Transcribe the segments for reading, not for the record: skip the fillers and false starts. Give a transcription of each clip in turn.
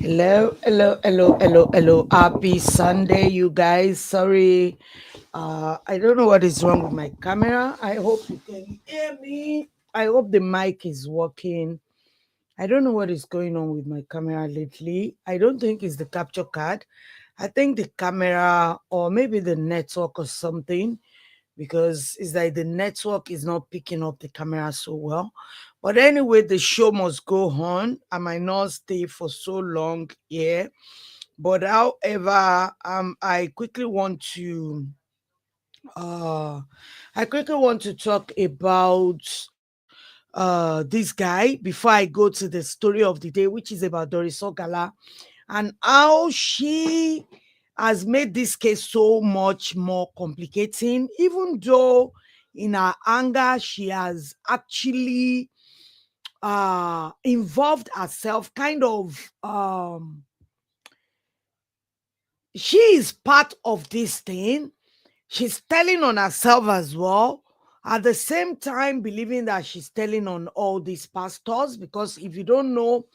Hello, hello, hello, hello, hello. Happy Sunday, you guys. Sorry, I don't know what is wrong with my camera. I hope you can hear me. I hope the mic is working. I don't know what is going on with my camera lately. I don't think it's the capture card. I think the camera or maybe the network or something because it's like the network is not picking up the camera so well. But anyway, the show must go on. I might not stay for so long here. But however, uh I quickly want to talk about this guy before I go to the story of the day, which is about Doris Ogala and how she has made this case so much more complicating, even though in her anger she has actually involved herself kind of she is part of this thing. She's telling on herself as well. At the same time, believing that she's telling on all these pastors, because if you don't know,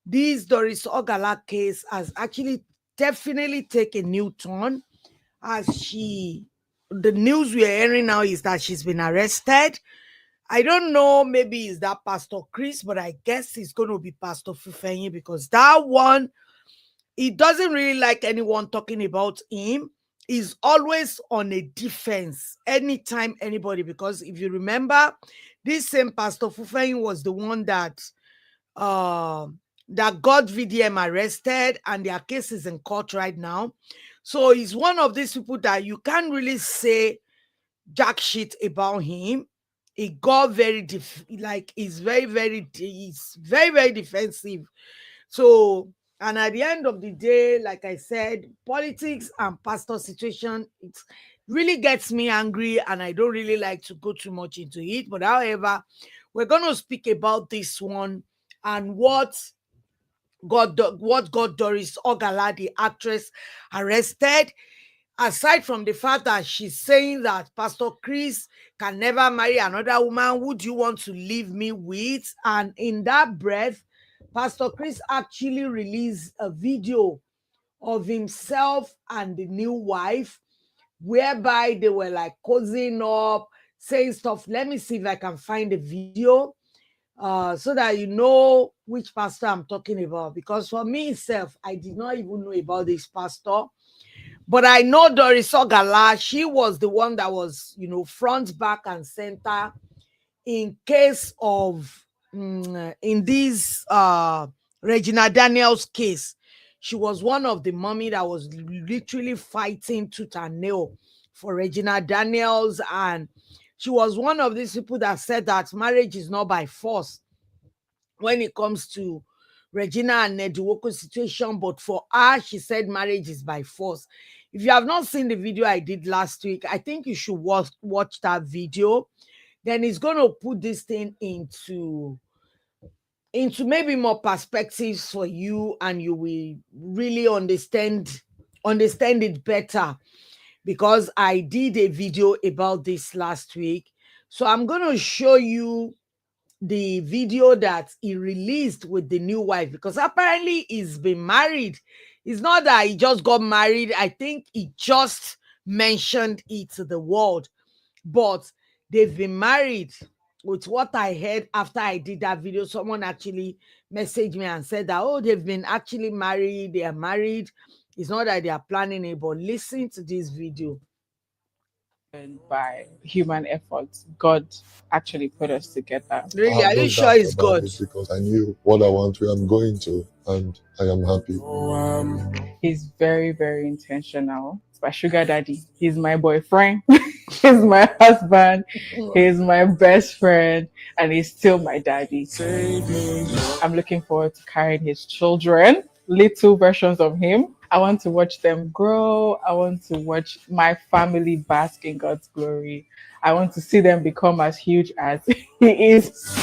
this Doris Ogala case has actually definitely taken a new turn as the news we are hearing now is that she's been arrested. I don't know, maybe it's that Pastor Chris, but I guess it's going to be Pastor Fufenyi because that one, he doesn't really like anyone talking about him. He's always on a defense anytime anybody, because if you remember, this same Pastor Fufenyi was the one uh, that got VDM arrested and their case is in court right now. So he's one of these people that you can't really say jack shit about him. He got he's very, very defensive. So, and at the end of the day, like I said, politics and pastor situation, it really gets me angry and I don't really like to go too much into it. But however, we're going to speak about this one and what got Doris Ogala, the actress, arrested. Aside from the fact that she's saying that Pastor Chris can never marry another woman, who do you want to leave me with? And in that breath, Pastor Chris actually released a video of himself and the new wife, whereby they were like cozying up, saying stuff. Let me see if I can find the video so that you know which pastor I'm talking about. Because for me itself, I did not even know about this pastor. But I know Doris Ogala, she was the one that was, front, back, and center in case of, in this Regina Daniels case. She was one of the mommy that was literally fighting tooth and nail for Regina Daniels. And she was one of these people that said that marriage is not by force when it comes to Regina and Nediwoko situation, but for her, she said marriage is by force. If you have not seen the video I did last week, I think you should watch that video. Then it's going to put this thing into maybe more perspectives for you, and you will really understand it better, because I did a video about this last week. So I'm going to show you the video that he released with the new wife, because apparently he's been married. It's not that he just got married. I think he just mentioned it to the world, but they've been married. With what I heard after I did that video, someone actually messaged me and said that, oh, they've been actually married. They are married. It's not that they are planning it, but listen to this video. And by human efforts, God actually put us together. I Really, have are no you sure doubt it's about God? this because I knew what I want, where I'm going to, and I am happy. He's very, very intentional. It's my sugar daddy. He's my boyfriend. He's my husband. He's my best friend. And he's still my daddy. I'm looking forward to carrying his children, little versions of him. I want to watch them grow. I want to watch my family bask in God's glory. I want to see them become as huge as he is.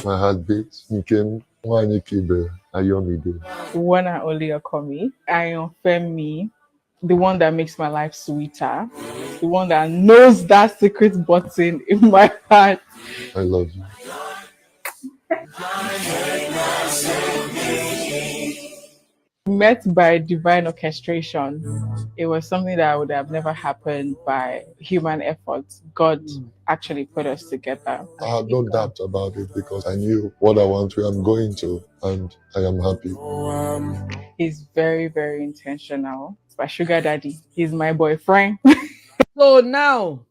My heartbeat became one Ikibe, Ayomide. One and only Okomi. Iron Femi, the one that makes my life sweeter, the one that knows that secret button in my heart. I love you. met by divine orchestration. It was something that would have never happened by human efforts. God actually put us together. I had no doubt about it because I knew what I want, where I'm going to, and I am happy. He's very, very intentional. It's my sugar daddy. He's my boyfriend. So now,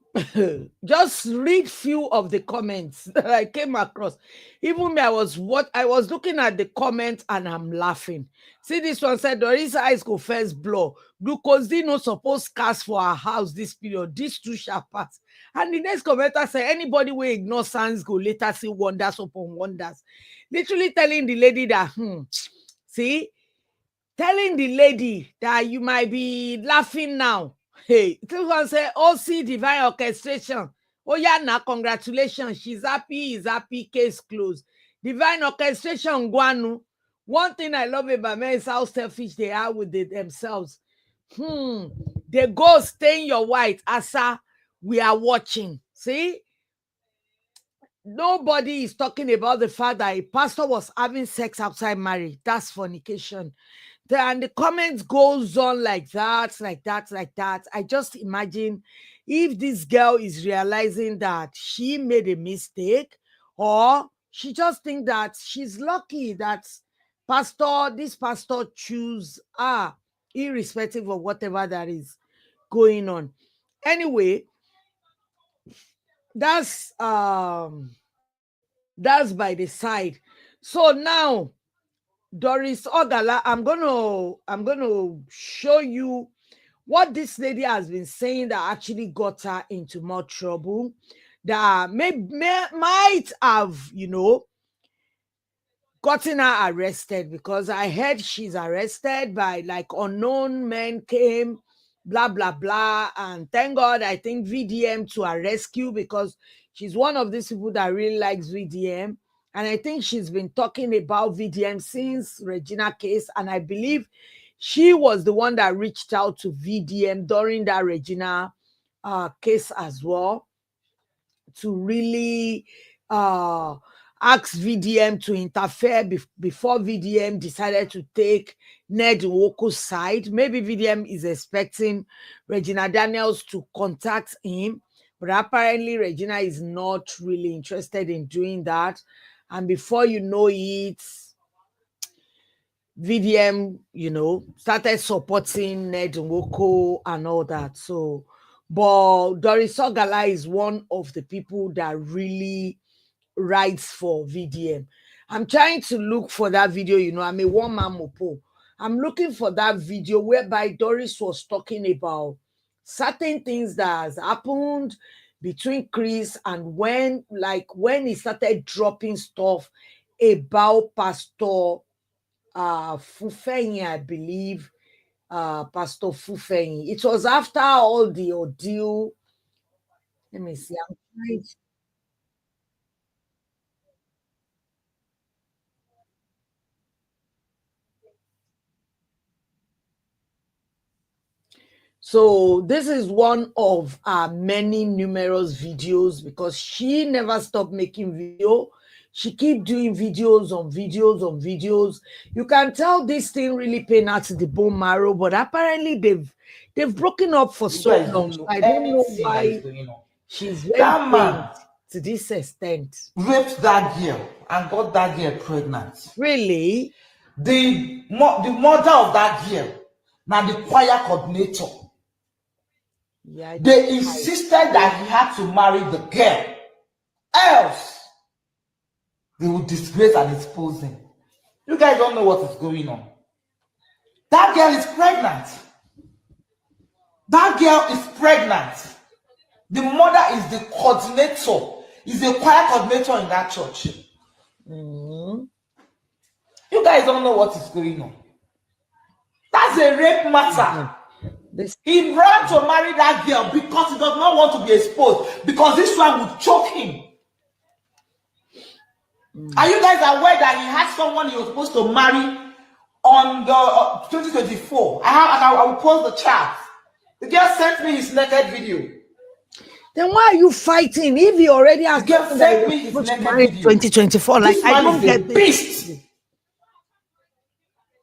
just read few of the comments that I came across. Even me, I was looking at the comments and I'm laughing. See, this one said, Doris eyes go first blow. Glucose no suppose cast for our house this period. These two shall pass. And the next commenter said, anybody will ignore signs go later see wonders upon wonders. Literally telling the lady that, see, telling the lady that you might be laughing now. Hey, this one say, oh, see divine orchestration. Oh, yeah, now congratulations. She's happy, he's happy, case closed. Divine orchestration, Guanu. One thing I love about men is how selfish they are with themselves. They go stain your white, Asa. We are watching. See? Nobody is talking about the fact that a pastor was having sex outside marriage. That's fornication. And the comments goes on like that. I just imagine if this girl is realizing that she made a mistake, or she just think that she's lucky that this pastor choose her, irrespective of whatever that is going on. Anyway, that's by the side. So now, Doris Ogala, I'm gonna show you what this lady has been saying that actually got her into more trouble, that might have, gotten her arrested, because I heard she's arrested by like unknown men came, blah blah blah, and thank God I think VDM to her rescue, because she's one of these people that really likes VDM. And I think she's been talking about VDM since Regina case. And I believe she was the one that reached out to VDM during that Regina case as well, to really ask VDM to interfere before VDM decided to take Ned Nwoko's side. Maybe VDM is expecting Regina Daniels to contact him, but apparently Regina is not really interested in doing that. And before you know it, VDM, started supporting Ned Nwoko and all that. So, but Doris Ogala is one of the people that really writes for VDM. I'm trying to look for that video. I'm a one-man mopo. I'm looking for that video whereby Doris was talking about certain things that has happened between Chris, and when he started dropping stuff about Pastor Fufeyin, I believe, Pastor Fufeyin. It was after all the ordeal. Let me see. I'm trying to. So this is one of many numerous videos, because she never stopped making video. She keep doing videos on videos on videos. You can tell this thing really pain out the bone marrow, but apparently they've broken up for so long. I don't know why she's very pained to this extent. Raped that girl and got that girl pregnant. Really? The mother of that girl, now the choir coordinator. Yeah, they insisted that he had to marry the girl, else they would disgrace and expose him. You guys don't know what is going on. That girl is pregnant. That girl is pregnant. The mother is the coordinator, is the choir coordinator in that church. You guys don't know what is going on. That's a rape matter. He ran to marry that girl because he does not want to be exposed, because this one would choke him. Are you guys aware that he had someone he was supposed to marry on the 2024? I will post the chat. The girl sent me his naked video. Then why are you fighting if he already has sent me his naked video? 2024? Like, I don't get this.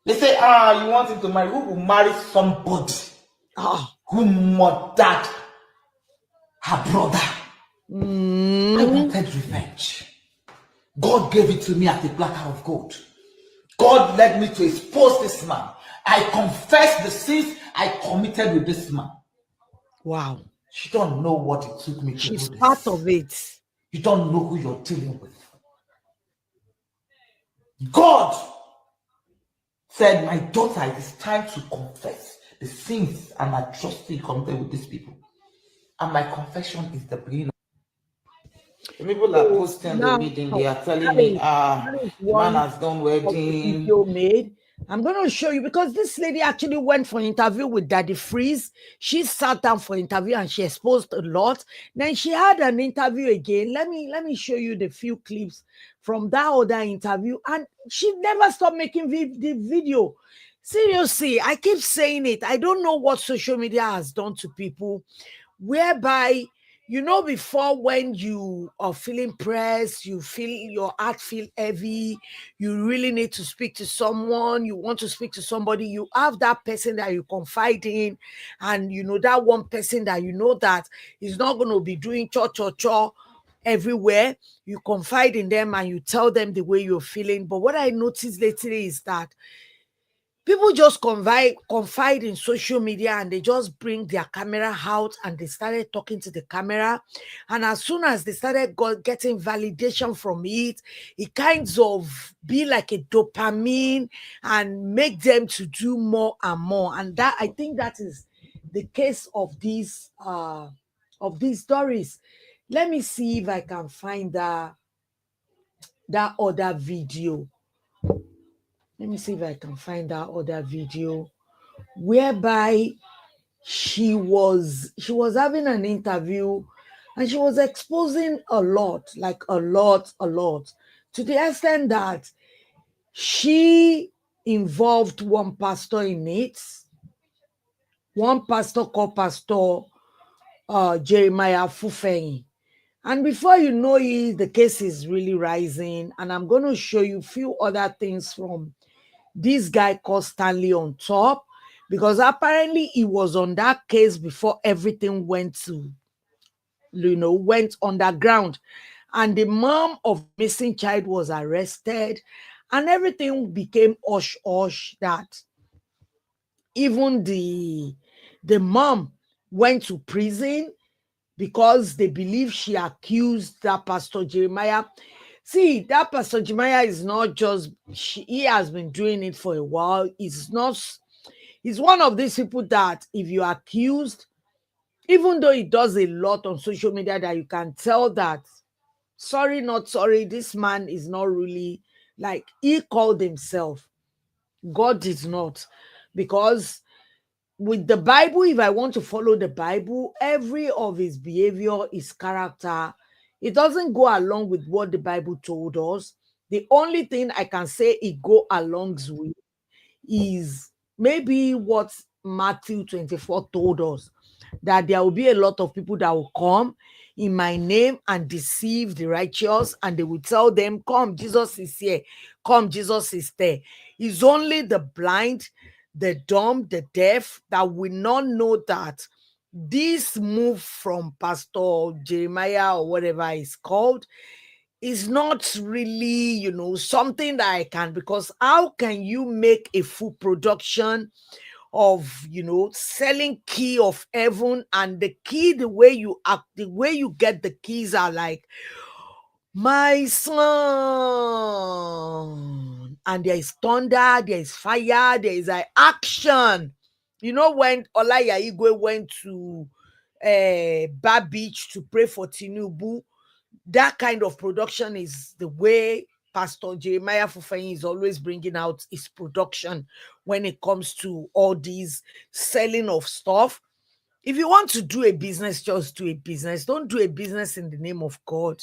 They say, you want him to marry? Who will marry somebody who murdered her brother? I wanted revenge. God gave it to me at a platter of gold. God led me to expose this man. I confessed the sins I committed with this man. Wow. You don't know what it took me to She's do this. part of it. You don't know who you're dealing with. God said, my daughter, it is time to confess the sins and atrocity you committed with these people. And my confession is the beginning. The people are posting the Now, wedding, they are telling that me, is the man one has done of the wedding. video made. I'm going to show you because this lady actually went for an interview with Daddy Freeze. She sat down for interview and she exposed a lot. Then she had an interview again. Let me show you the few clips from that other interview, and she never stopped making the video. Seriously, I keep saying it. I don't know what social media has done to people, whereby, before, when you are feeling pressed, you feel your heart feel heavy, you really need to speak to someone, you want to speak to somebody, you have that person that you confide in, and that one person that that is not going to be doing cho everywhere. You confide in them and you tell them the way you're feeling. But what I noticed lately is that people just confide in social media, and they just bring their camera out and they started talking to the camera. And as soon as they started getting validation from it, it kinds of be like a dopamine and make them to do more and more. And that, I think, that is the case of these stories. Let me see if I can find that other video. Let me see if I can find that other video whereby she was having an interview and she was exposing a lot, like a lot, to the extent that she involved one pastor in it, one pastor called Pastor Jeremiah Fufeyin. And before you know it, the case is really rising. And I'm going to show you a few other things from this guy called Stanley on top, because apparently he was on that case before everything went underground. And the mom of the missing child was arrested, and everything became hush that even the mom went to prison because they believe she accused that Pastor Jeremiah. See, that Pastor Jeremiah is not just, he has been doing it for a while. He's one of these people that if you accused, even though he does a lot on social media, that you can tell that, sorry, not sorry, this man is not really, like, he called himself. God did not. Because with the Bible, if I want to follow the Bible, every of his behavior, his character, it doesn't go along with what the Bible told us. The only thing I can say it go along with is maybe what Matthew 24 told us, that there will be a lot of people that will come in my name and deceive the righteous, and they will tell them, come, Jesus is here, come, Jesus is there. It's only the blind, the dumb, the deaf that will not know that this move from Pastor Jeremiah or whatever is called is not really, something that I can, because how can you make a full production of, selling key of heaven, and the key, the way you act, the way you get the keys are like, my son, and there is thunder, there is fire, there is action. When Olaya Igwe went to Bar Beach to pray for Tinubu, that kind of production is the way Pastor Jeremiah Fufeyin is always bringing out his production when it comes to all these selling of stuff. If you want to do a business, just do a business. Don't do a business in the name of God.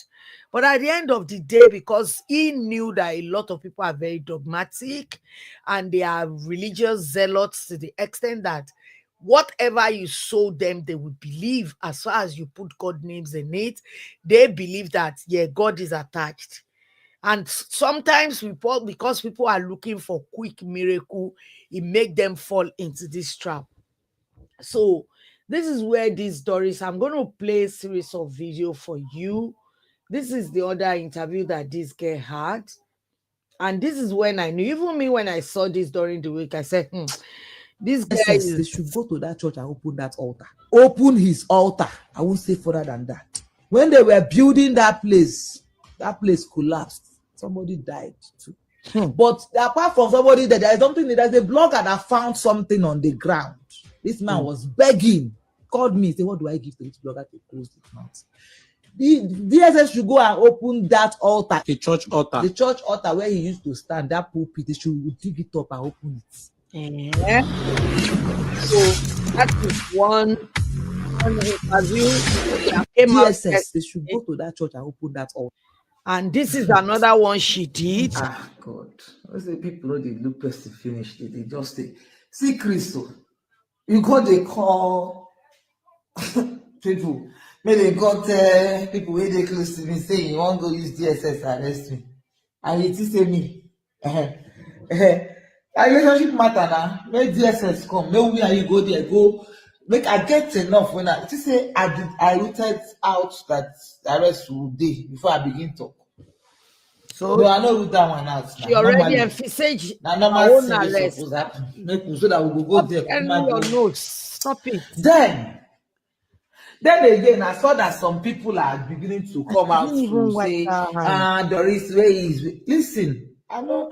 But at the end of the day, because he knew that a lot of people are very dogmatic and they are religious zealots to the extent that whatever you sow them, they would believe. As far as you put God names in it, they believe that, yeah, God is attached. And sometimes because people are looking for quick miracle, it make them fall into this trap. So this is where this Doris, I'm going to play a series of video for you. This is the other interview that this girl had. And this is when I knew, even me, when I saw this during the week, I said, this guy They is should go to that church and open that altar. Open his altar. I won't say further than that. When they were building that place collapsed. Somebody died too. But apart from somebody there is something, there's a blogger that found something on the ground. This man was begging, called me, say, what do I give to this blogger to close his mouth? The DSS should go and open that altar. The church altar. The church altar where he used to stand, that pulpit, they should dig it up and open it. Yeah. So that is one interview that came out. DSS, they should go to that church and open that altar. And this is another one she did. Ah, God. I say people know they look person finish. They just say, see, Crystal, you go they call people. May they go tell people where they close to me, say you want to go use DSS arrest me. And you still say me. A relationship matter now. Make DSS come. Make we and you go there. Go. Make I get enough when I just say I rooted out that arrest will day before I begin talk. So no, I know root that one out. She already emphasized na normal thing wey suppose happen. Make so that we go there. Your notes. Stop it. Then again, I saw that some people are beginning to come out to say, Doris, where is? Listen, I know.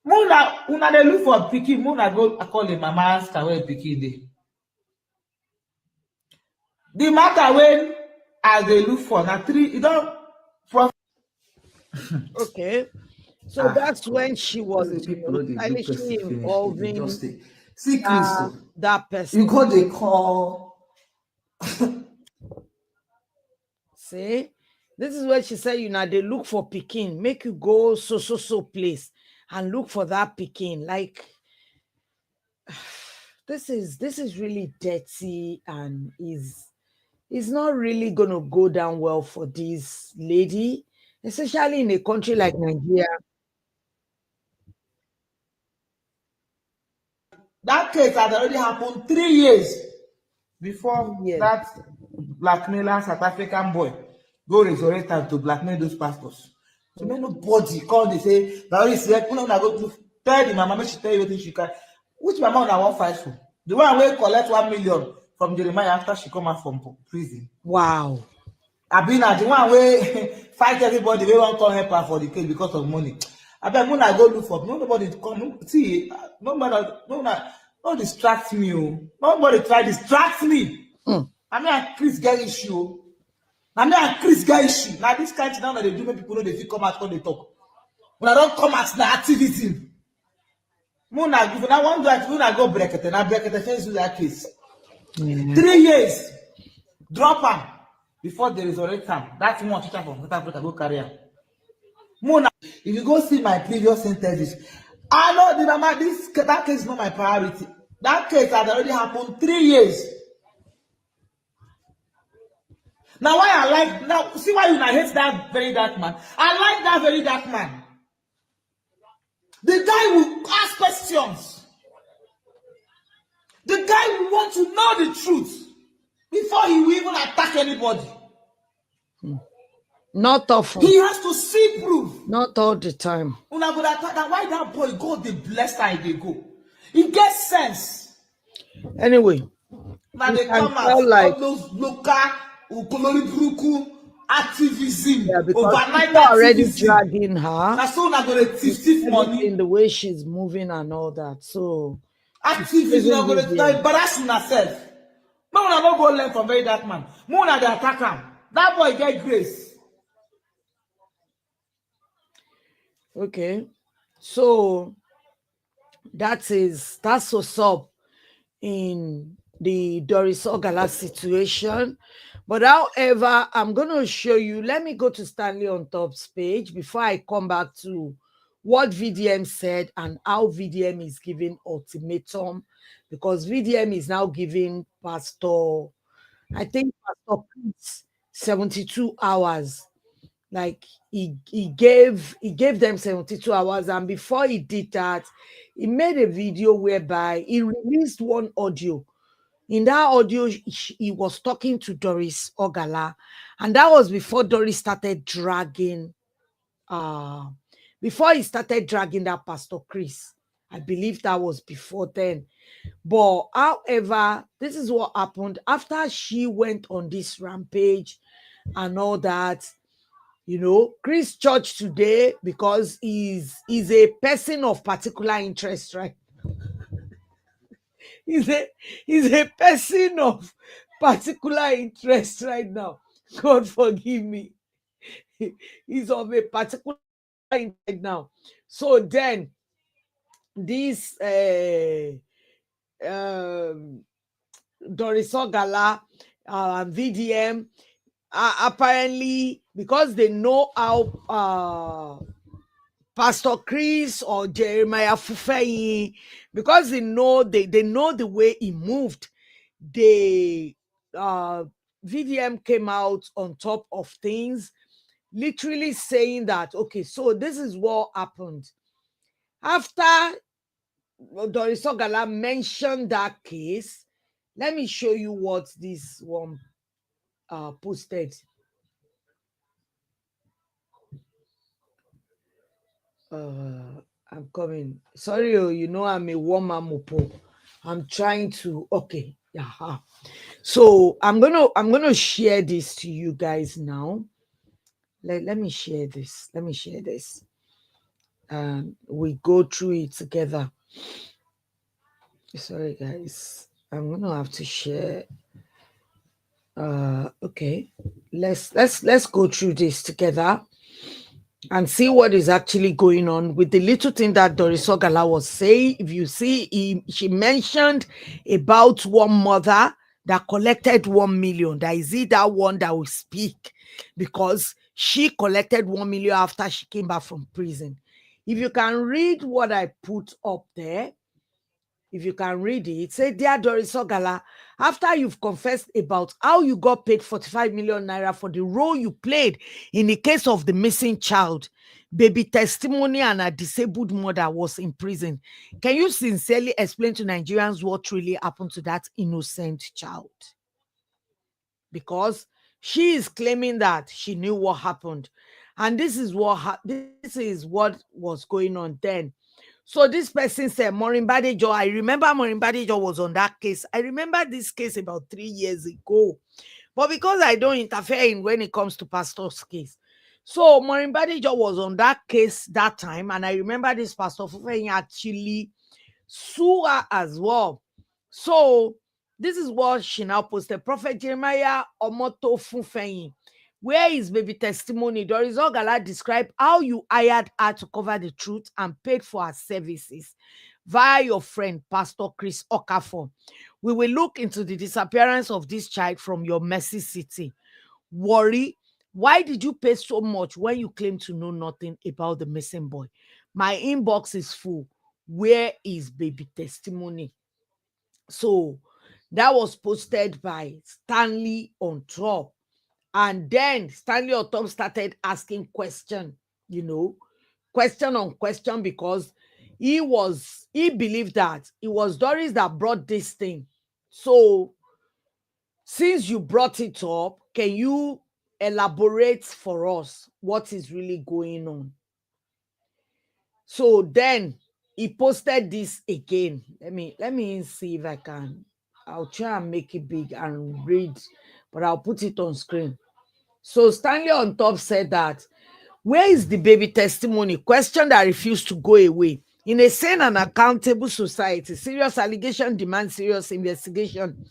Una dey look for pikin. Una go call the mama ask her where pikin dey. The matter when I dey look for na 3. You don't. Okay, so that's when she was silently involving that person. You go they call. See, this is where she said, you know, they look for pikin, make you go so place and look for that pikin. Like, this is really dirty and is not really gonna go down well for this lady, especially in a country like Nigeria. That case had already happened 3 years before that blackmailer South African boy go resurrect time to blackmail those pastors. So nobody call they say, Doris, go tell the mama, make she tell you what she can. Which mama una wan fight for? The one wey collect 1 million from Jeremiah after she come out from prison. Wow. Abina, the one wey fight everybody wey wan come help her for the case because of money. Abeg, when I go look for nobody come. See, no distract me. Nobody try distract me. I mean, Chris get issue. Now this kind of thing that they do, make people know they feel come out when they talk. When I don't come out, na activism. Muna give na one that Muna go brekete. Na brekete face do that case. 3 years. Drop am before they resurrect am. That's one teacher from South Africa go carry am. Muna, if you go see my previous sentences, I know the mama, that case is not my priority. That case had already happened 3 years. Now why I like, now see why you hate that very dark man. I like that very dark man. The guy will ask questions. The guy will want to know the truth before he will even attack anybody. Not often. He has to see proof. Not all the time. Una go attack that. Why that boy God dey bless how they go? He gets sense. Anyway, now they come out like all those local activism. Yeah, because overnight people are already activism. dragging her. That's so not going to thief money. In the way she's moving and all that. So activism not going to embarrass herself. No one not go learn from very dark man. More than the attacker. That boy get grace. Okay, so that's what's up in the Doris Ogala situation. But however, I'm going to show you, let me go to Stanley on Top's page before I come back to what VDM said and how VDM is giving ultimatum, because VDM is now giving Pastor Chris 72 hours Like he gave them 72 hours, and before he did that, he made a video whereby he released one audio. In that audio, he was talking to Doris Ogala, and that was before Doris started dragging uh before he started dragging that Pastor Chris. I believe that was before then. But however, this is what happened after she went on this rampage and all that. Chris Church today, because he's a person of particular interest, right? He's a he's a person of particular interest right now. God forgive me. He's of a particular interest right now. So then this um Doris Ogala and VDM, apparently, because they know how Pastor Chris or Jeremiah Fufeyi, because they know the way he moved. They VDM came out on top of things, literally saying that, okay, so this is what happened after Doris Ogala mentioned that case. Let me show you what this one posted. I'm coming. Sorry, I'm a woman mopo. I'm trying to. Okay, yeah. So I'm gonna share this to you guys now. Let me share this. Let me share this. We go through it together. Sorry, guys. I'm gonna have to share. Okay. Let's go through this together and see what is actually going on with the little thing that Doris Ogala was saying. If you see, she mentioned about one mother that collected 1 million. That is it, that one that will speak, because she collected 1 million after she came back from prison. If you can read what I put up there, if you can read it, say, "Dear Doris Ogala, after you've confessed about how you got paid 45 million naira for the role you played in the case of the missing child, baby testimony, and a disabled mother was in prison, can you sincerely explain to Nigerians what really happened to that innocent child?" Because she is claiming that she knew what happened. And this is what was going on then. So this person said, Maureen Badejo, I remember Maureen Badejo was on that case. I remember this case about 3 years ago. But because I don't interfere in when it comes to pastor's case. So Maureen Badejo was on that case that time. And I remember this Pastor Fufeyin actually sue her as well. So this is what she now posted. Prophet Jeremiah Omoto Fufeyin, where is baby testimony? Doris Ogala described how you hired her to cover the truth and paid for her services via your friend, Pastor Chris Okafor. We will look into the disappearance of this child from your Mercy City. Worry, why did you pay so much when you claim to know nothing about the missing boy? My inbox is full. Where is baby testimony? So that was posted by Stanley on top. And then Stanley on top started asking question on question, because he believed that it was Doris that brought this thing. So since you brought it up, can you elaborate for us what is really going on? So then he posted this again. Let me see if I can. I'll try and make it big and read, but I'll put it on screen. So Stanley on top said that, where is the baby testimony? Question that refused to go away. In a sane and accountable society, serious allegation demands serious investigation.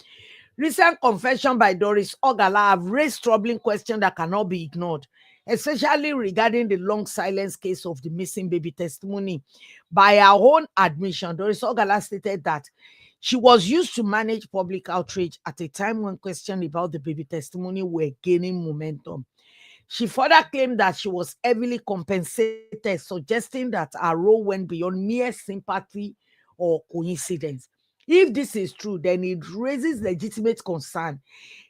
Recent confession by Doris Ogala have raised troubling questions that cannot be ignored, especially regarding the long silence case of the missing baby testimony. By her own admission, Doris Ogala stated that she was used to manage public outrage at a time when questions about the baby testimony were gaining momentum. She further claimed that she was heavily compensated, suggesting that her role went beyond mere sympathy or coincidence. If this is true, then it raises legitimate concern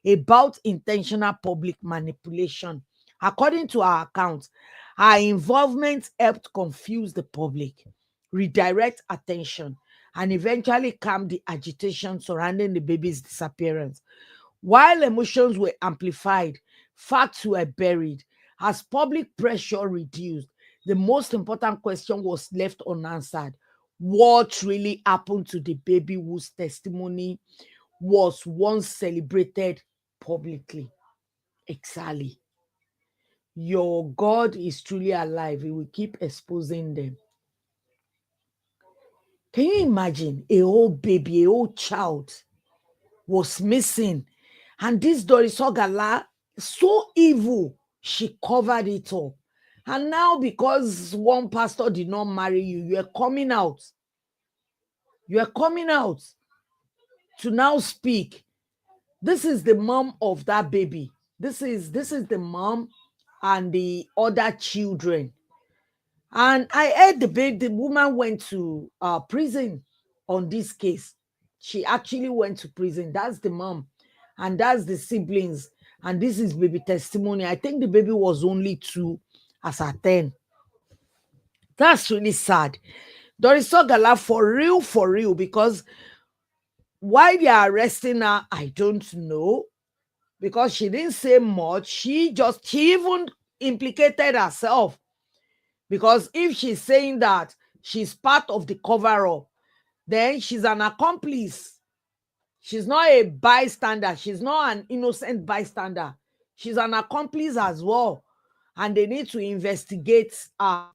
about intentional public manipulation According to our account, her involvement helped confuse the public, redirect attention, and eventually calm the agitation surrounding the baby's disappearance. While emotions were amplified, facts were buried. As public pressure reduced, the most important question was left unanswered. What really happened to the baby whose testimony was once celebrated publicly? Exactly. Your God is truly alive. He will keep exposing them. Can you imagine a whole baby, a whole child was missing? And this Doris Ogala, so evil, she covered it up. And now, because one pastor did not marry you, you are coming out. You are coming out to now speak. This is the mom of that baby. This is the mom and the other children. And I heard the woman went to prison on this case. She actually went to prison. That's the mom, and that's the siblings. And this is baby testimony. I think the baby was only 2 as at 10. That's really sad. Doris Ogala, for real, because why they are arresting her, I don't know. Because she didn't say much. She even implicated herself. Because if she's saying that she's part of the cover-up, then she's an accomplice. She's not a bystander. She's not an innocent bystander. She's an accomplice as well. And they need to investigate her.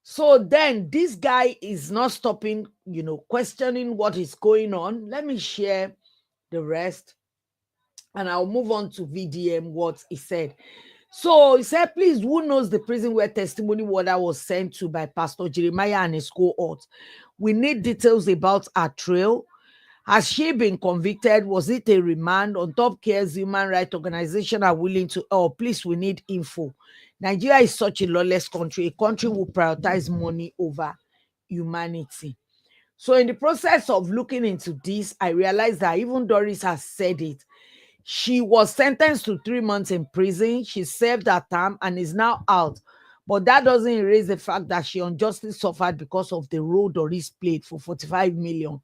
So then this guy is not stopping, questioning what is going on. Let me share the rest. And I'll move on to VDM, what he said. So he said, please, who knows the prison where testimony water was sent to by Pastor Jeremiah and his cohort? We need details about her trail. Has she been convicted? Was it a remand? On top cares human rights organization are willing to, please, we need info. Nigeria is such a lawless country. A country will prioritize money over humanity. So in the process of looking into this, I realized that even Doris has said it. She was sentenced to 3 months in prison. She served her term and is now out. But that doesn't erase the fact that she unjustly suffered because of the role Doris played for 45 million.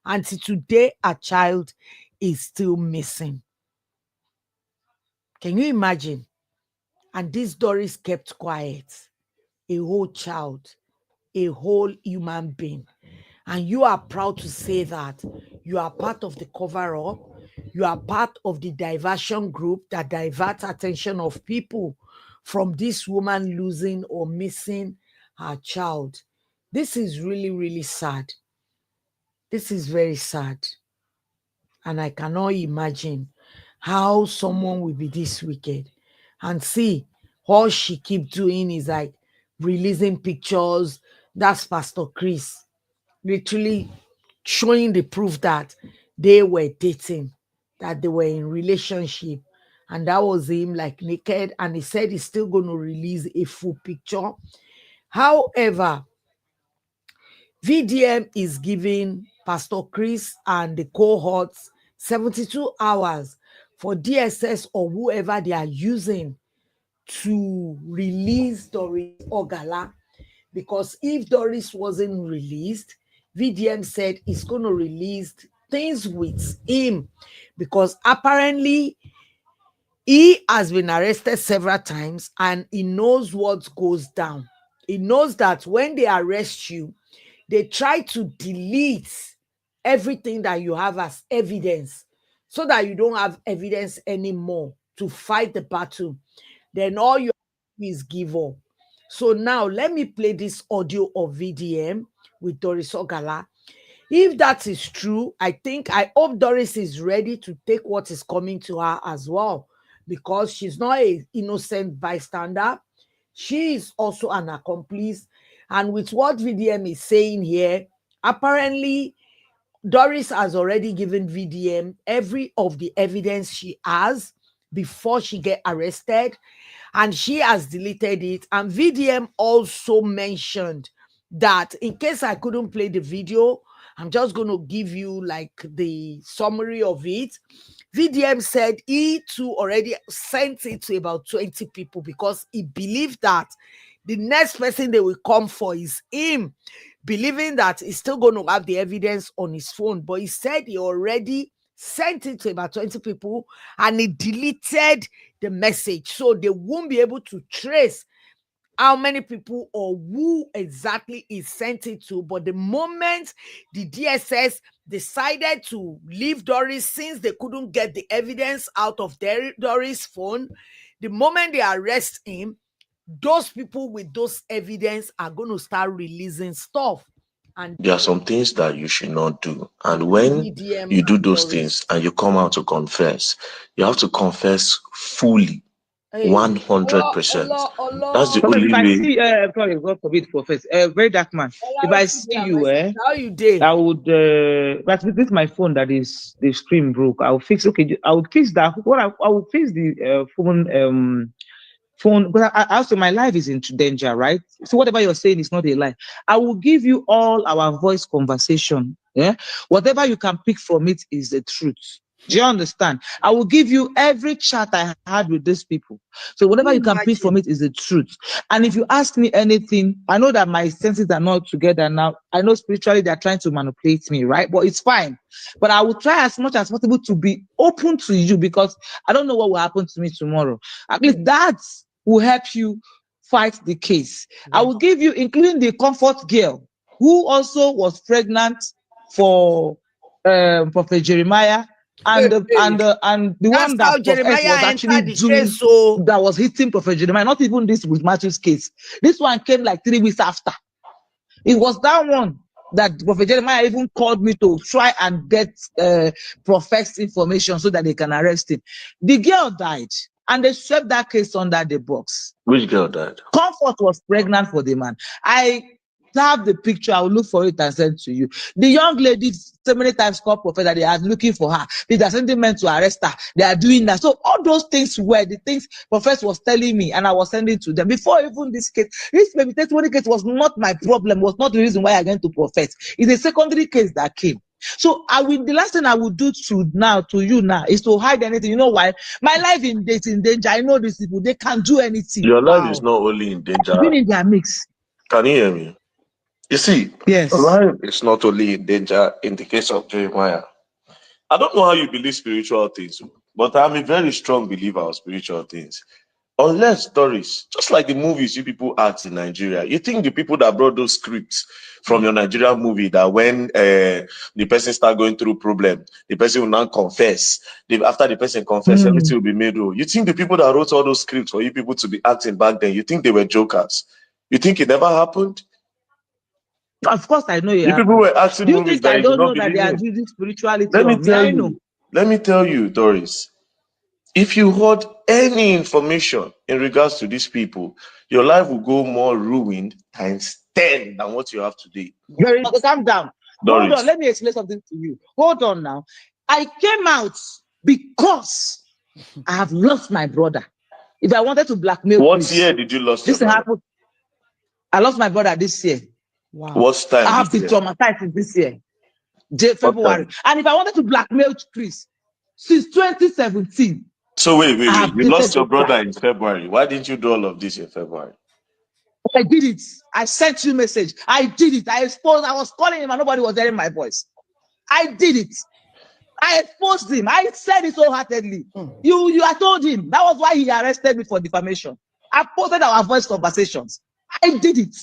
Until today, a child is still missing. Can you imagine? And this Doris kept quiet. A whole child, a whole human being. And you are proud to say that you are part of the cover-up. You are part of the diversion group that diverts attention of people from this woman losing or missing her child. This is really, really sad. This is very sad. And I cannot imagine how someone will be this wicked. And see, all she keep doing is like releasing pictures. That's Pastor Chris, literally showing the proof that they were dating, that they were in relationship. And that was him like naked. And he said he's still going to release a full picture. However, VDM is giving Pastor Chris and the cohorts 72 hours for DSS or whoever they are using to release Doris Ogala. Because if Doris wasn't released, VDM said it's going to release things with him. Because apparently he has been arrested several times and he knows what goes down. He knows that when they arrest you, they try to delete everything that you have as evidence so that you don't have evidence anymore to fight the battle. Then all you do is give up. So now let me play this audio of VDM with Doris Ogala. If that is true, I hope Doris is ready to take what is coming to her as well, because she's not an innocent bystander. She is also an accomplice. And with what VDM is saying here, apparently Doris has already given VDM every of the evidence she has before she get arrested, and she has deleted it. And VDM also mentioned that in case I couldn't play the video, I'm just going to give you like the summary of it. VDM said he too already sent it to about 20 people because he believed that the next person they will come for is him, believing that he's still going to have the evidence on his phone. But he said he already sent it to about 20 people and he deleted the message. So they won't be able to trace how many people or who exactly he sent it to. But the moment the DSS decided to leave Doris, since they couldn't get the evidence out of Doris' phone, the moment they arrest him, those people with those evidence are going to start releasing stuff. And There are some things that you should not do. And when VDM you do and those Doris. things and you come out to confess, you have to confess fully, Hey, 100%. Allah, That's the Prophet, only if I way. see, sorry, God forbid, Prophet, very dark man. If I see you, how you did? I would, but this is my phone that is the screen broke. I'll fix. Okay, I would fix that. What I will fix the phone, but I also my life is in danger, right? So whatever you're saying is not a lie. I will give you all our voice conversation. Yeah, whatever you can pick from it is the truth. Do you understand? I will give you every chat I had with these people. So whatever you can pick from it is the truth. And if you ask me anything, I know that my senses are not together now. I know spiritually they're trying to manipulate me, right? But it's fine. But I will try as much as possible to be open to you because I don't know what will happen to me tomorrow. At least that will help you fight the case. I will give you, including the comfort girl, who also was pregnant for Prophet Jeremiah. And the one that Prophet was actually doing, that was hitting Prophet Jeremiah, not even this with Matthew's case. This one came like 3 weeks after. It was that one that Prophet Jeremiah even called me to try and get Prophet's information so that they can arrest him. The girl died, and they swept that case under the box. Which girl died? Comfort was pregnant for the man. I have the picture. I will look for it and send to you. The young lady so many times called Prophet that they are looking for her. They are sending men to arrest her. They are doing that. So all those things were the things Prophet was telling me, and I was sending to them. Before even this case, this baby testimony case was not my problem, was not the reason why I went to Prophet. It's a secondary case that came. So the last thing I would do to you now is to hide anything. You know why? My life is in danger. I know these people, they can't do anything. Your life is not only in danger. I've been in their mix. Can you hear me? You see, yes, life is not only in danger in the case of Jeremiah. I don't know how you believe spiritual things, but I'm a very strong believer of spiritual things. Unless, Doris, just like the movies you people act in Nigeria, you think the people that brought those scripts from your Nigerian movie, that when the person start going through problem, the person will not confess. After the person confess, everything will be made whole. You think the people that wrote all those scripts for you people to be acting back then, you think they were jokers? You think it never happened? Of course, I know you people were acting do you movies think that I you do don't not know that believe they are in. using spirituality Let me on me? tell I you. know. Let me tell you, Doris. If you heard any information in regards to these people, your life will go more ruined times 10 than what you have today. Calm down. Doris. Hold on. Let me explain something to you. Hold on now. I came out because I have lost my brother. If I wanted to blackmail What year did you lose your brother? Happened. I lost my brother this year. Wow. What time? I have been traumatized this year. February. And if I wanted to blackmail Chris since 2017. So wait. You lost your brother in February. Why didn't you do all of this in February? I did it. I sent you a message. I did it. I was calling him and nobody was hearing my voice. I did it. I exposed him. I said it wholeheartedly. I told him. That was why he arrested me for defamation. I posted our voice conversations. I did it.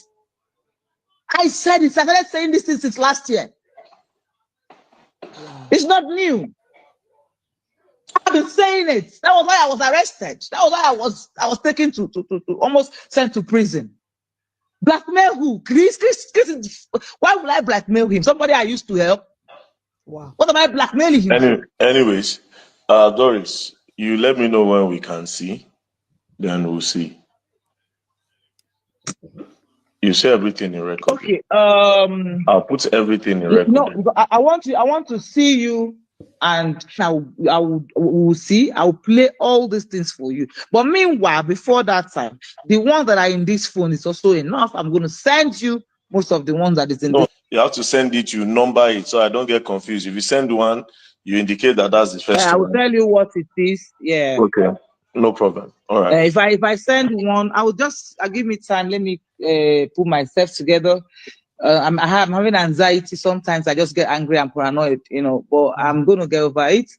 I said it. I started saying this since last year. Wow. It's not new. I've been saying it. That was why I was arrested. That was why I was taken to almost sent to prison. Blackmail who? Chris, why would I blackmail him? Somebody I used to help. Wow. What am I blackmailing him? Anyways, Doris, you let me know when we can see, then we'll see. You say everything in record. Okay. I'll put everything in record. No, I want to see you, and we'll see. I'll play all these things for you. But meanwhile, before that time, the ones that are in this phone is also enough. I'm going to send you most of the ones that is in this. You have to send it, you number it, so I don't get confused. If you send one, you indicate that that's the first I will one. tell you what it is. Yeah. Okay, no problem. All right. If I send one, I'll give me time. Let me put myself together. I'm having anxiety. Sometimes I just get angry and paranoid, but I'm going to get over it.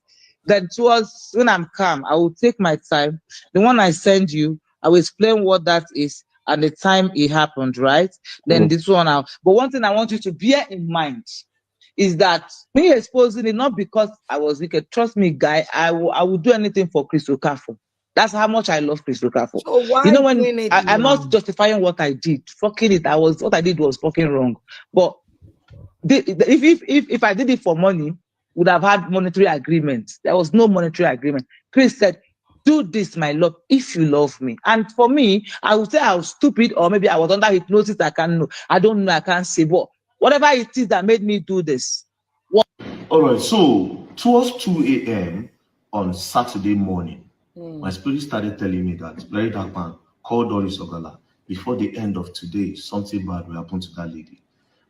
Then towards when I'm calm, I will take my time. The one I send you, I will explain what that is and the time it happened, right? Then this one out. But one thing I want you to bear in mind is that me exposing it not because I was wicked. Trust me, guy, I will do anything for Chris Okafor. That's how much I love Chris Okafor. So why When doing it I'm now? not justifying what I did, fucking it. What I did was fucking wrong. But if I did it for money, would have had monetary agreement. There was no monetary agreement. Chris said, "Do this, my love, if you love me." And for me, I would say I was stupid, or maybe I was under hypnosis. I can't know. I don't know. I can't say. But whatever it is that made me do this. All right, so towards 2 a.m. on Saturday morning, my spirit started telling me that, very dark man, call Doris Ogala. Before the end of today, something bad will happen to that lady.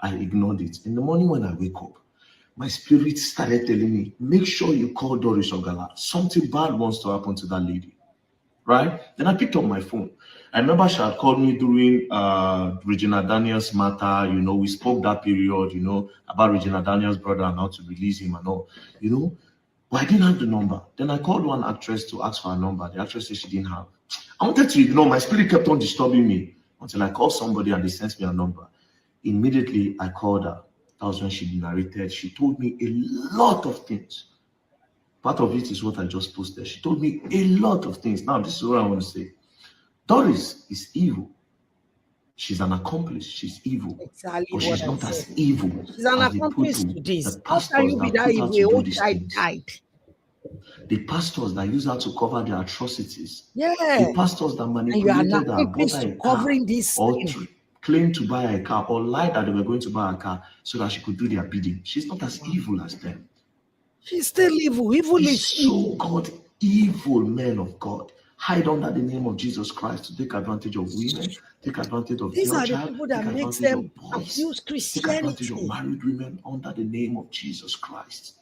I ignored it. In the morning when I wake up, my spirit started telling me, make sure you call Doris Ogala. Something bad wants to happen to that lady. Right? Then I picked up my phone. I remember she had called me during Regina Daniels' matter. We spoke that period, about Regina Daniels' brother and how to release him and all, But I didn't have the number. Then I called one actress to ask for a number. The actress said she didn't have. I wanted to ignore. My spirit kept on disturbing me until I called somebody and they sent me a number. Immediately, I called her. That was when she narrated. She told me a lot of things. Part of it is what I just posted. She told me a lot of things. Now, this is what I want to say. Doris is evil. She's an accomplice. She's evil. Exactly But what she's I not said. as evil She's an as the accomplice people, to this. the How can pastors you be that that put her evil? to A do whole these child things. died. The pastors that use her to cover their atrocities. Yeah. The pastors that And you are an manipulated her, bought accomplice her to a car, covering this or thing. claimed to buy a car, or lied that they were going to buy a car so that she could do their bidding. She's not as evil as them. She's still evil. Evil These is evil. so-called evil men of God hide under the name of Jesus Christ to take advantage of women, take advantage of These girl are the child, people take that makes advantage them of boys, abuse take advantage of Christianity. married women under the name of Jesus Christ.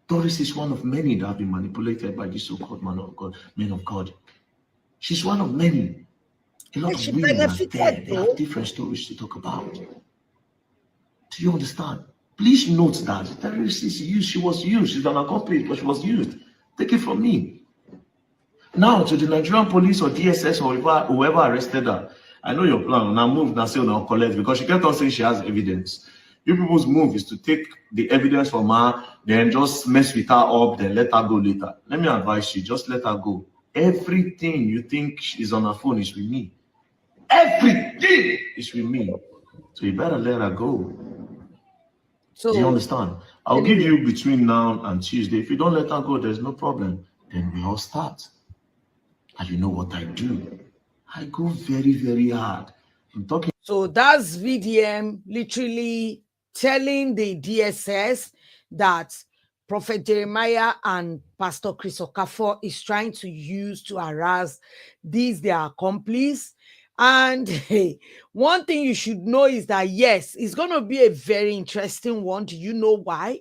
Doris is one of many that have been manipulated by these so-called men of God. She's one of many. A lot And of she women are benefited there. They have though. different stories to talk about. Do you understand? Please note that terrorist is used. She was used. She's an accomplice, but she was used. Take it from me. Now to the Nigerian police or DSS or whoever arrested her. I know your plan. Now move, now say now collect, because she kept on saying she has evidence. You people's move is to take the evidence from her, then just mess with her up, then let her go later. Let me advise you, just let her go. Everything you think is on her phone is with me. Everything is with me. So you better let her go. So Do you understand? I'll give you between now and Tuesday. If you don't let her go, there's no problem. Then we all start. And you know what I do? I go very, very hard. I'm talking. So that's VDM literally telling the DSS that Prophet Jeremiah and Pastor Chris Okafor is trying to use to harass their accomplice. And hey, one thing you should know is that, yes, it's going to be a very interesting one. Do you know why?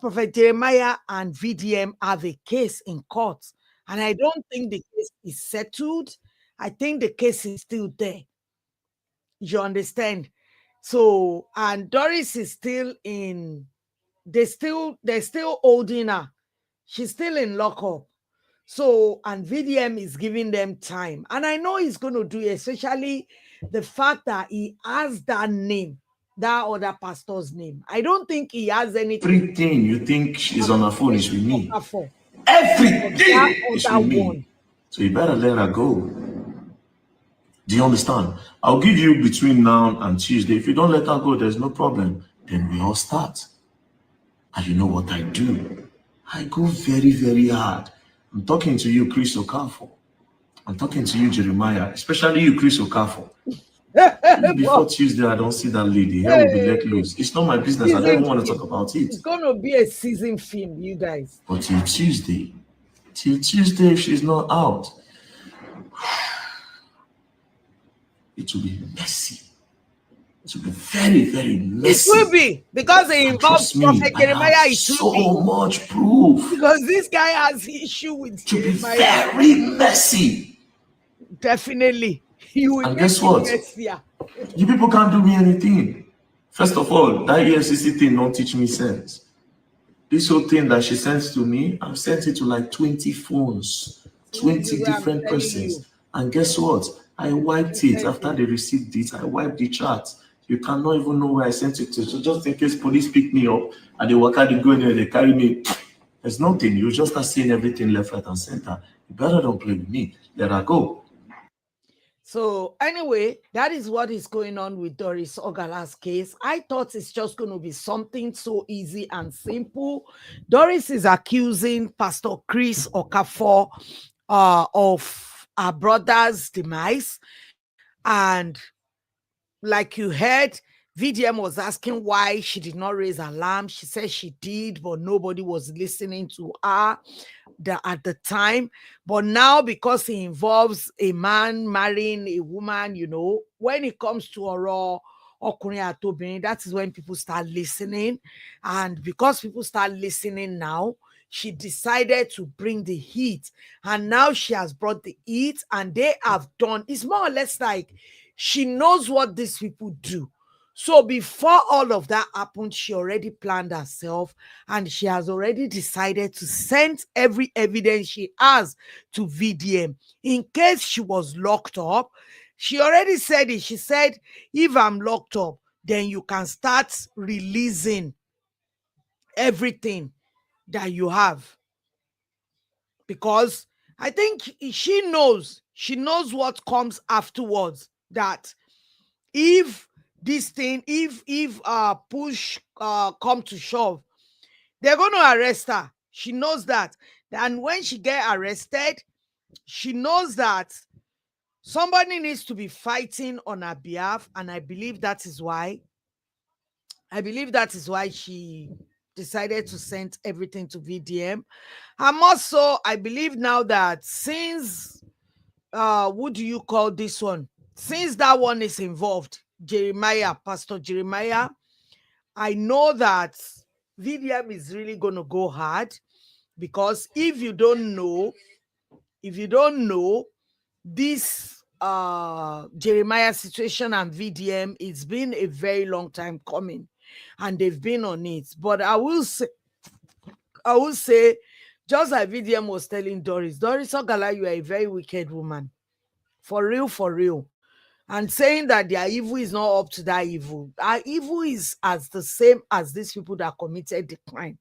Prophet Jeremiah and VDM have a case in court. And I don't think the case is settled. I think the case is still there. You understand? So, and Doris is still in, they're still holding her. She's still in lockup. So, and VDM is giving them time. And I know he's going to do it, especially the fact that he has that name, that other pastor's name. I don't think he has anything. Everything you think is on her phone is with me. For Everything is that with me. one. So you better let her go. Do you understand? I'll give you between now and Tuesday. If you don't let her go, there's no problem. Then we all start. And you know what I do? I go very, very hard. I'm talking to you, Chris Okafor. I'm talking to you, Jeremiah, especially you, Chris Okafor. If before Tuesday I don't see that lady, here will be let loose. It's not my business. I don't even want to talk about it. It's gonna be a season film, you guys. But till Tuesday, if she's not out, it will be messy. to be very, very It will messy. be because it And involves trust me, Prophet I have Jeremiah. It will be so much proof because this guy has issue with to be Jeremiah. very messy. Definitely, you will And make guess him what? messier. You people can't do me anything. First of all, that EFCC thing don't teach me sense. This whole thing that she sends to me, I've sent it to like 20 phones, This is 20 what I'm different telling persons. you. And guess what? I He wiped it sent after it. they received it. I wiped the chat. You cannot even know where I sent it to. So just in case police pick me up and they walk out, they go in there, they carry me. There's nothing. You just start seeing everything left, right, and center. You better don't play with me. Let her go. So anyway, that is what is going on with Doris Ogala's case. I thought it's just going to be something so easy and simple. Doris is accusing Pastor Chris Okafor of her brother's demise. And like you heard, VDM was asking why she did not raise alarm. She said she did, but nobody was listening to her at the time. But now, because it involves a man marrying a woman, when it comes to Oro Okunrin Atobin, that is when people start listening. And because people start listening now, she decided to bring the heat. And now she has brought the heat, and they have done, it's more or less like she knows what these people do. So before all of that happened, she already planned herself, and she has already decided to send every evidence she has to VDM in case she was locked up. She already said it. She said, if I'm locked up, then you can start releasing everything that you have. Because I think she knows what comes afterwards, that if this thing, if push come to shove, they're going to arrest her. She knows that. And when she get arrested, she knows that somebody needs to be fighting on her behalf. And I believe that is why she decided to send everything to VDM. And also, I believe now that since what do you call this one? Since that one is involved, Pastor Jeremiah, I know that VDM is really going to go hard, because if you don't know this Jeremiah situation and VDM, it's been a very long time coming, and they've been on it. But I will say, just like VDM was telling Doris Ogala, you are a very wicked woman. For real, for real. And saying that their evil is not up to that evil. Our evil is as the same as these people that committed the crime.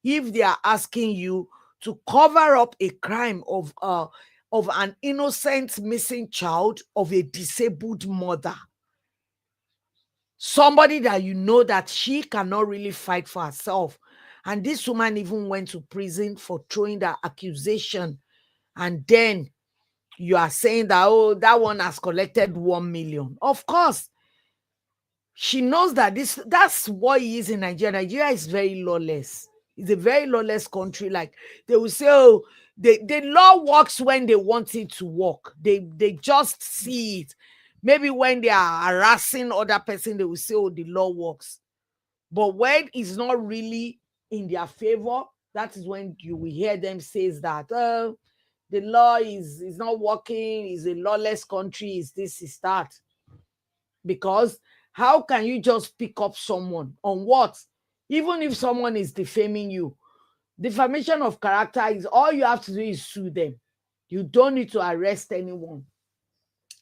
If they are asking you to cover up a crime of an innocent missing child, of a disabled mother, somebody that you know that she cannot really fight for herself, and this woman even went to prison for throwing that accusation, and then you are saying that, oh, that one has collected 1 million. Of course, she knows that that's what he is in Nigeria. Nigeria is very lawless. It's a very lawless country. Like, they will say, oh, the law works when they want it to work. They just see it. Maybe when they are harassing other person, they will say, oh, the law works. But when it's not really in their favor, that is when you will hear them says that, the law is not working, is a lawless country, is this, is that. Because how can you just pick up someone on what? Even if someone is defaming you, defamation of character is all you have to do is sue them. You don't need to arrest anyone.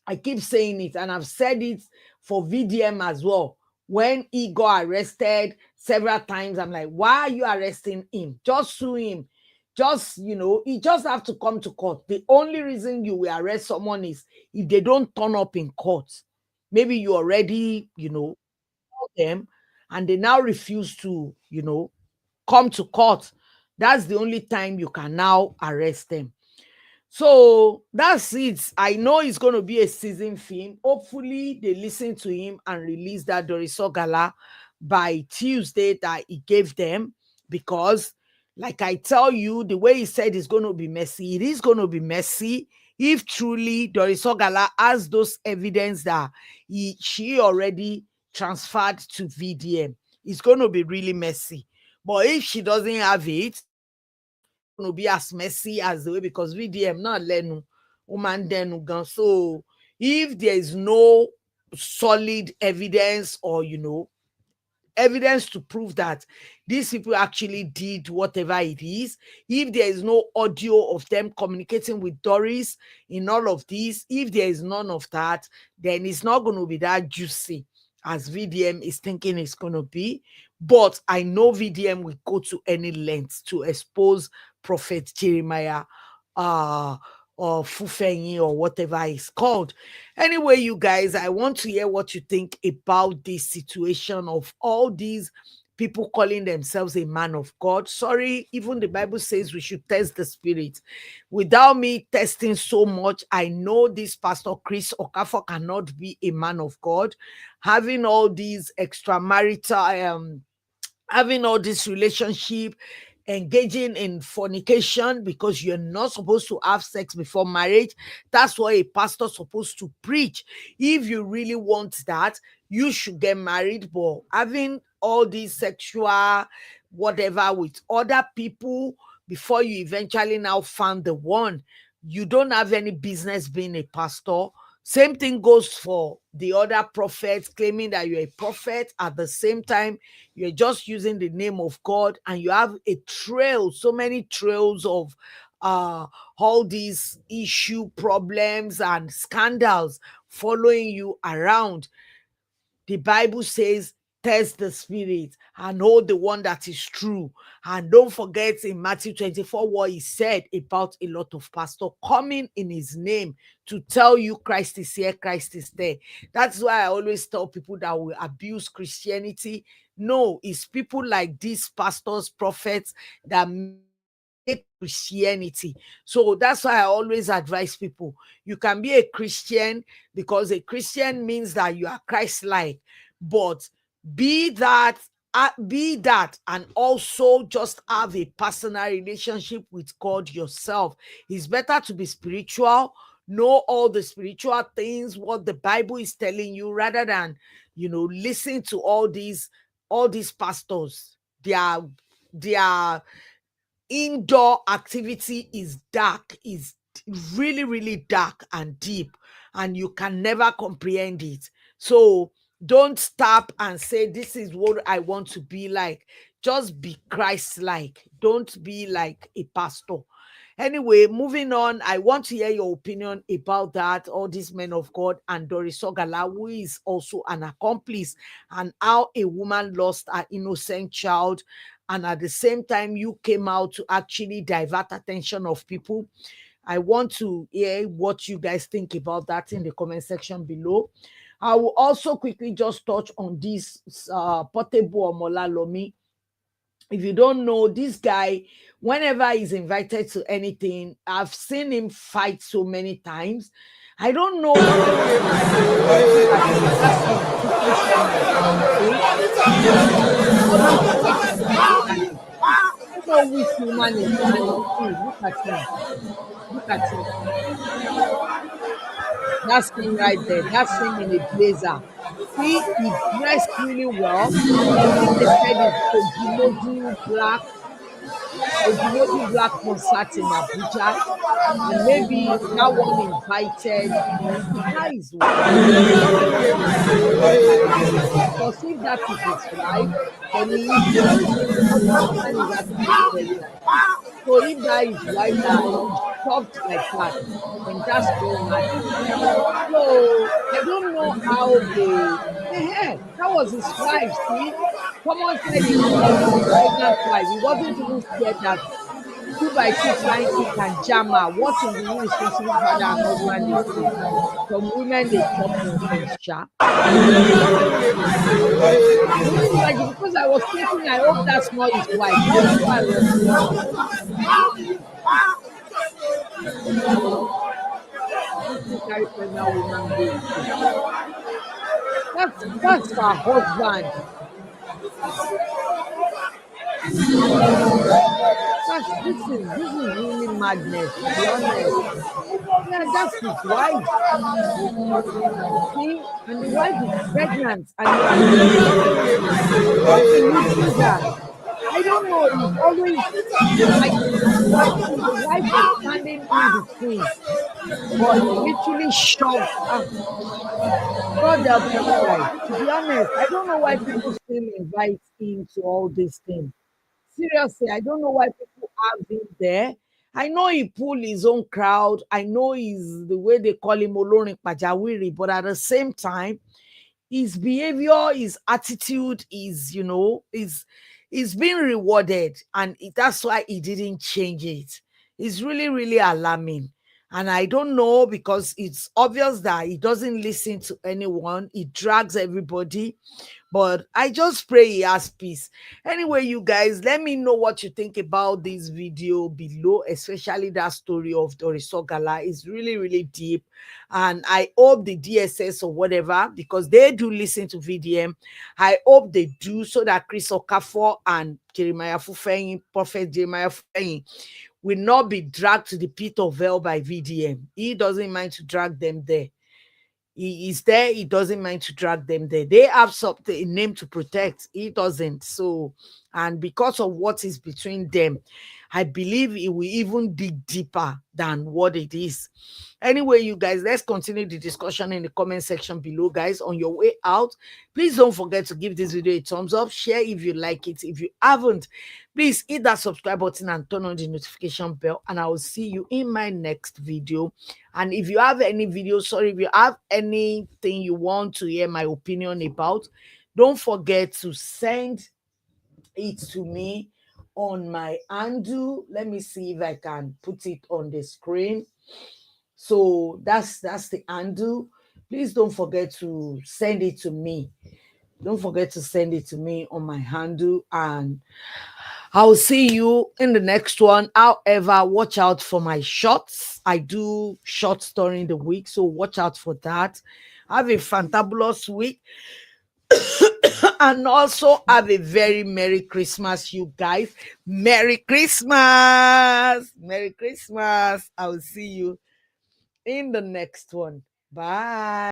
I keep saying it, and I've said it for VDM as well. When he got arrested several times, I'm like, why are you arresting him? Just sue him. Just, he just have to come to court. The only reason you will arrest someone is if they don't turn up in court. Maybe you already, know them, and they now refuse to, come to court. That's the only time you can now arrest them. So that's it. I know it's going to be a season film. Hopefully, they listen to him and release that Doris Ogala by Tuesday that he gave them. Because, like I tell you, the way he said it's going to be messy, it is going to be messy if truly Doris Ogala has those evidence that she already, transferred to VDM. It's going to be really messy. But if she doesn't have it, it's going to be as messy as the way, because VDM not lenu woman denu gan. So if there is no solid evidence, or evidence to prove that these people actually did whatever it is, if there is no audio of them communicating with Doris in all of this, if there is none of that, then it's not going to be that juicy as VDM is thinking it's going to be. But I know VDM will go to any length to expose Prophet Jeremiah or Fufenyi or whatever it's called. Anyway, you guys, I want to hear what you think about this situation of all these people calling themselves a man of God. Sorry, even the Bible says we should test the spirit. Without me testing so much, I know this Pastor Chris Okafor cannot be a man of God. Having all these extramarital, having all this relationship, engaging in fornication, because you're not supposed to have sex before marriage. That's what a pastor's supposed to preach. If you really want that, you should get married. But having all these sexual whatever with other people before you eventually now found the one, you don't have any business being a pastor. Same thing goes for the other prophets claiming that you're a prophet. At the same time, you're just using the name of God, and you have a trail, so many trails of all these issue, problems, and scandals following you around. The Bible says, test the spirit and know the one that is true. And don't forget in Matthew 24 what he said about a lot of pastors coming in his name to tell you Christ is here, Christ is there. That's why I always tell people that will abuse Christianity. No, it's people like these pastors, prophets that make Christianity. So that's why I always advise people, you can be a Christian, because a Christian means that you are Christ-like, but be that and also just have a personal relationship with God yourself. It's better to be spiritual, know all the spiritual things, what the Bible is telling you, rather than listen to all these pastors. Their indoor activity is dark, is really, really dark and deep, and you can never comprehend it. So don't stop and say, this is what I want to be like. Just be Christ-like. Don't be like a pastor. Anyway, moving on, I want to hear your opinion about that, all these men of God, and Doris Ogala, who is also an accomplice, and how a woman lost her innocent child, and at the same time you came out to actually divert attention of people. I want to hear what you guys think about that in the comment section below. I will also quickly just touch on this Portable Omola Lomi. If you don't know, this guy, whenever he's invited to anything, I've seen him fight so many times. I don't know which woman is behind. Look at him. Look at him. That's him right there. That's him in a blazer. See, he dressed really well. I think they said it's Ojimodu Black concert in Abuja. And maybe that one invited him. The guy is because if that is his wife, then he is very nice, because the husband is actually very nice. So if that is wife that is chopped like that, then that's very madness. So I don't know how that was his wife. See, someone said it was his pregnant wife. He wasn't even scared that 2x2 flying kick and jammer. What in the irresponsible father and husband is this? Some women they chop nonsense, sha. Can you imagine? Because I was thinking, I hope that's not his wife. That's why I was carry pregnant woman go. That's her husband. This is really madness, to be honest. Yeah, that's his wife. You see, and the wife is pregnant, and you are saying, why will you do that? I don't know. It's always like the wife is standing in between, but he literally shoves. God help you guys. To be honest, I don't know why people still invite him to all these things. Seriously, I don't know why people have him there. I know he pull his own crowd. I know he's the way they call him olorin pajawiri, but at the same time, his behavior, his attitude is being rewarded, and that's why he didn't change it. It's really, really alarming. And I don't know, because it's obvious that he doesn't listen to anyone. He drags everybody, but I just pray he has peace. Anyway, you guys, let me know what you think about this video below, especially that story of Doris Ogala. It's really, really deep. And I hope the DSS or whatever, because they do listen to VDM, I hope they do, so that Chris Okafor and Jeremiah Fufeyin, Prophet Jeremiah Fufeyin, will not be dragged to the pit of hell by VDM. He doesn't mind to drag them there. He is there. He doesn't mind to drag them there. They have something, a name to protect. He doesn't. So, and because of what is between them, I believe it will even dig deeper than what it is. Anyway, you guys, let's continue the discussion in the comment section below, guys. On your way out, please don't forget to give this video a thumbs up. Share if you like it. If you haven't, please hit that subscribe button and turn on the notification bell. And I will see you in my next video. And if you have any videos, if you have anything you want to hear my opinion about, don't forget to send it to me on my handle. Let me see if I can put it on the screen. So that's the handle. Please don't forget to send it to me. Don't forget to send it to me on my handle, and I'll see you in the next one. However, watch out for my shorts. I do shorts during the week, so watch out for that. Have a fantabulous week. And also have a very Merry Christmas, you guys. Merry Christmas. Merry Christmas. I will see you in the next one. Bye.